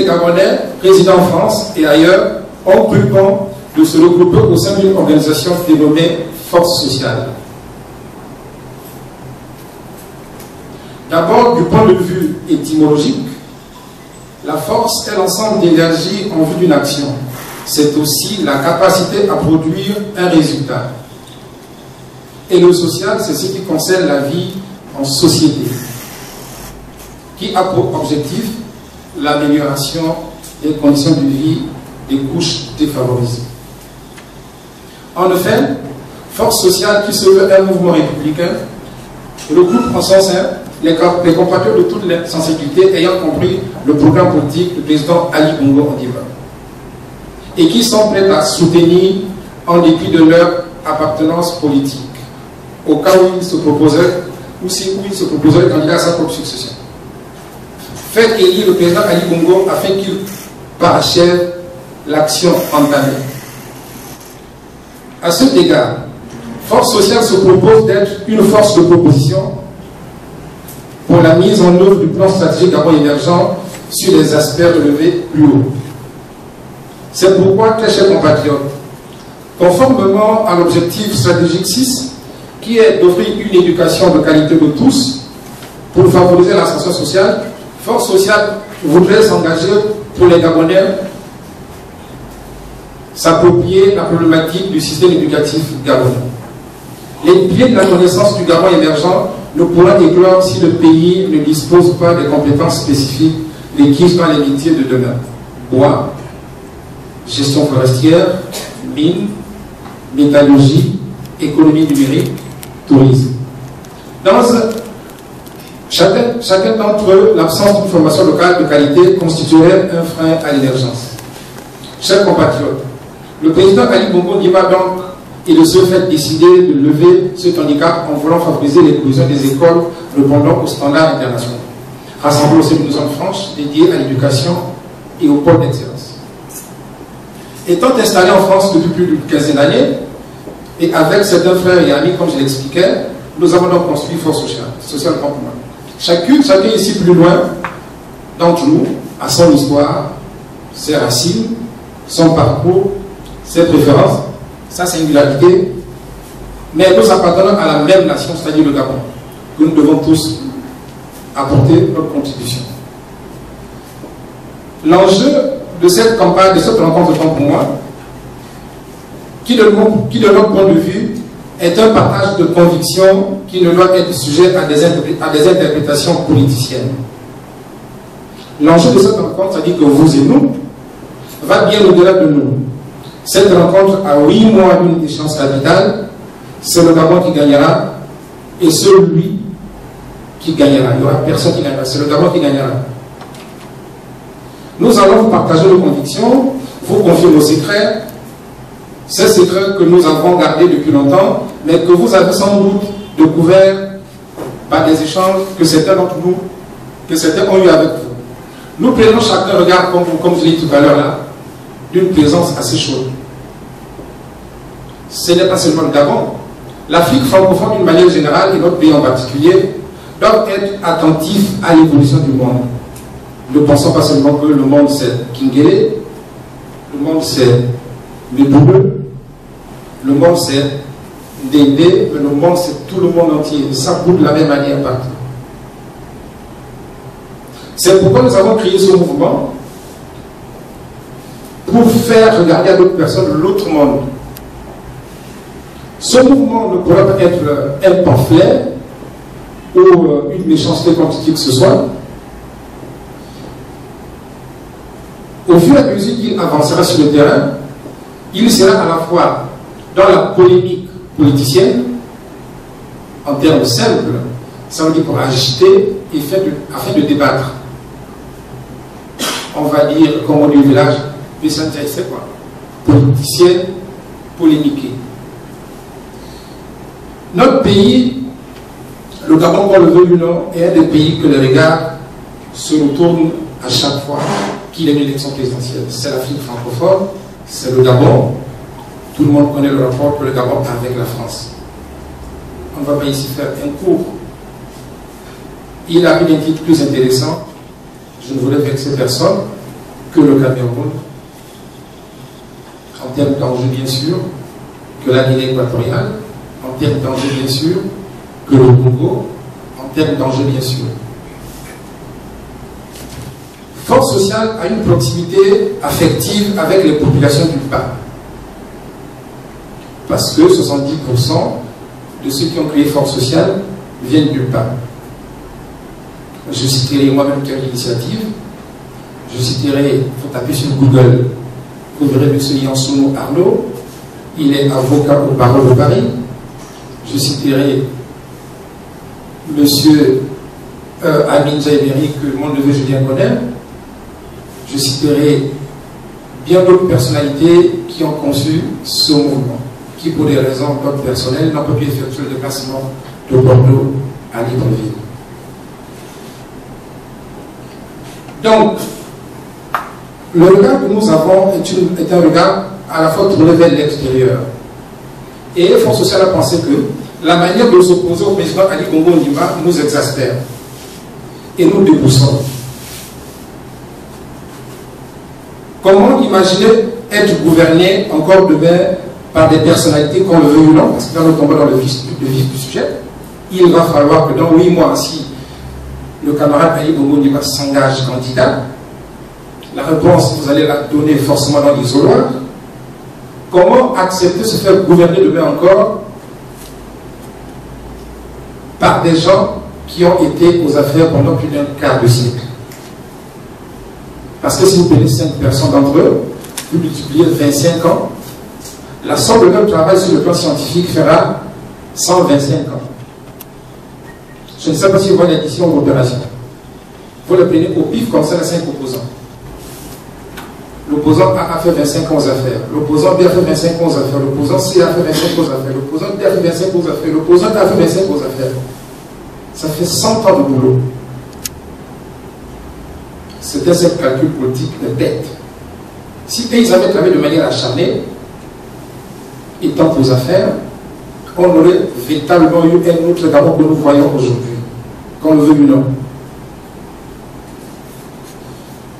Les Gabonais résidant en France et ailleurs ont cru bon de se regrouper au sein d'une organisation dénommée Force sociale. D'abord, du point de vue étymologique, la force est l'ensemble d'énergie en vue d'une action. C'est aussi la capacité à produire un résultat. Et le social, c'est ce qui concerne la vie en société, qui a pour objectif l'amélioration des conditions de vie des couches défavorisées. En effet, Force sociale, qui se veut un mouvement républicain, regroupe en son sein les compatriotes de toutes les sensibilités ayant compris le programme politique du président Ali Bongo Ondimba et qui sont prêts à soutenir en dépit de leur appartenance politique au cas où ils se proposeraient ou si ils se proposeraient candidat à sa propre succession. Faire élire le président Ali Bongo afin qu'il parachève l'action entamée. À cet égard, Force sociale se propose d'être une force de proposition pour la mise en œuvre du plan stratégique Gabon émergent sur les aspects relevés plus haut. C'est pourquoi, très chers compatriotes, conformément à l'objectif stratégique 6, qui est d'offrir une éducation de qualité de tous pour favoriser l'ascension sociale, Force sociale voudrait s'engager pour les Gabonais s'approprier la problématique du système éducatif gabonais. Les piliers de la connaissance du Gabon émergent ne pourront éclore si le pays ne dispose pas des compétences spécifiques requises dans les métiers de demain. Bois, gestion forestière, mines, métallurgie, économie numérique, tourisme. Dans chacun d'entre eux, l'absence d'une formation locale de qualité constituerait un frein à l'émergence. Chers compatriotes, le président Ali Bongo Ondimba donc et de ce fait décidé de lever cet handicap en voulant favoriser l'éclosion des écoles répondant aux standards internationaux, rassemblant aussi une zone franche dédiée à l'éducation et au pôle d'excellence. Étant installé en France depuis plus d'une quinzaine d'années, et avec certains frères et amis, comme je l'expliquais, nous avons donc construit Force sociale en commun. Chacun ici plus loin d'entre nous a son histoire, ses racines, son parcours, ses préférences, sa singularité, mais nous appartenons à la même nation, c'est-à-dire le Gabon, que nous devons tous apporter notre contribution. L'enjeu de cette campagne, de cette rencontre pour moi, qui de notre point de vue est un partage de convictions qui ne doit être sujet à des interprétations politiciennes. L'enjeu de cette rencontre, c'est-à-dire que vous et nous, va bien au-delà de nous. Cette rencontre a 8 mois d'une échéance capitale, c'est le Gabon qui gagnera et celui qui gagnera. Il n'y aura personne qui gagnera, c'est le Gabon qui gagnera. Nous allons vous partager nos convictions, vous confier nos secrets, ces secrets que nous avons gardés depuis longtemps, mais que vous avez sans doute découverts par des échanges que certains d'entre nous, que certains ont eu avec vous. Nous prenons chacun regard, comme je l'ai dit tout à l'heure là, d'une présence assez chaude. Ce n'est pas seulement le Gabon. L'Afrique francophone d'une manière générale et notre pays en particulier doivent être attentifs à l'évolution du monde. Ne pensons pas seulement que le monde c'est Kingele, le monde c'est Mébouleux, le monde c'est Ndéndé, mais le monde c'est tout le monde entier. Ça bouge de la même manière partout. C'est pourquoi nous avons créé ce mouvement pour faire regarder à d'autres personnes l'autre monde. Ce mouvement ne pourrait pas être un pamphlet ou une méchanceté comme qui que ce soit. Au fur et à mesure qu'il avancera sur le terrain, il sera à la fois dans la polémique politicienne, en termes simples, ça veut dire pour agiter et afin de débattre. On va dire, comme on dit au village, mais ça c'est quoi? Politicienne, polémiquée. Notre pays, le Gabon, qu'on le veuille ou non, est un des pays que les regards se retournent à chaque fois qu'il y a une élection présidentielle. C'est l'Afrique francophone, c'est le Gabon. Tout le monde connaît le rapport que le Gabon a avec la France. On ne va pas ici faire un cours. Il a une titre plus intéressant. Je ne voulais vexer personne. que le Cameroun, en termes d'enjeux bien sûr, que la Guinée équatoriale, en termes d'enjeux bien sûr, que le Congo, en termes d'enjeux bien sûr. Force sociale a une proximité affective avec les populations du PAM. Parce que 70% de ceux qui ont créé Force sociale viennent du PAM. Je citerai moi-même quelques initiatives. Je citerai, il faut taper sur Google, vous verrez M. Yansounou Arnaud, il est avocat au barreau de Paris. Je citerai M. Amin Jaïberi, que mon neveu Julien connaît. Je citerai bien d'autres personnalités qui ont conçu ce mouvement, qui pour des raisons personnelles n'ont pas pu effectuer le déplacement de Bordeaux à Libreville. Donc, le regard que nous avons est un regard à la fois tourné vers l'extérieur. Et Force sociale a pensé que la manière de s'opposer au président Ali Bongo Ondimba nous exaspère et nous déboussole. Comment imaginer être gouverné encore demain par des personnalités qu'on le veut ou non, parce que là nous tombons dans le vif du sujet. Il va falloir que dans 8 mois, si le camarade Ali Bongo Ondimba s'engage candidat, la réponse, vous allez la donner forcément dans l'isoloir. Comment accepter de se faire gouverner demain encore par des gens qui ont été aux affaires pendant plus d'un quart de siècle? Parce que si vous prenez 5 personnes d'entre eux, vous multipliez 25 ans, la somme de leur travail sur le plan scientifique fera 125 ans. Je ne sais pas si vous voyez l'addition ou l'opération. Vous le prenez au pif comme ça, les 5 opposants. L'opposant A a fait 25 ans aux affaires, l'opposant B a fait 25 ans aux affaires, l'opposant C a fait 25 ans aux affaires, l'opposant D a fait 25 ans aux affaires, l'opposant A a fait 25 ans aux affaires. Ça fait 100 ans de boulot. C'était ce calcul politique de tête. Si ils avaient travaillé de manière acharnée, étant aux affaires, on aurait véritablement eu un autre Gabon que nous voyons aujourd'hui, qu'on le veut ou non.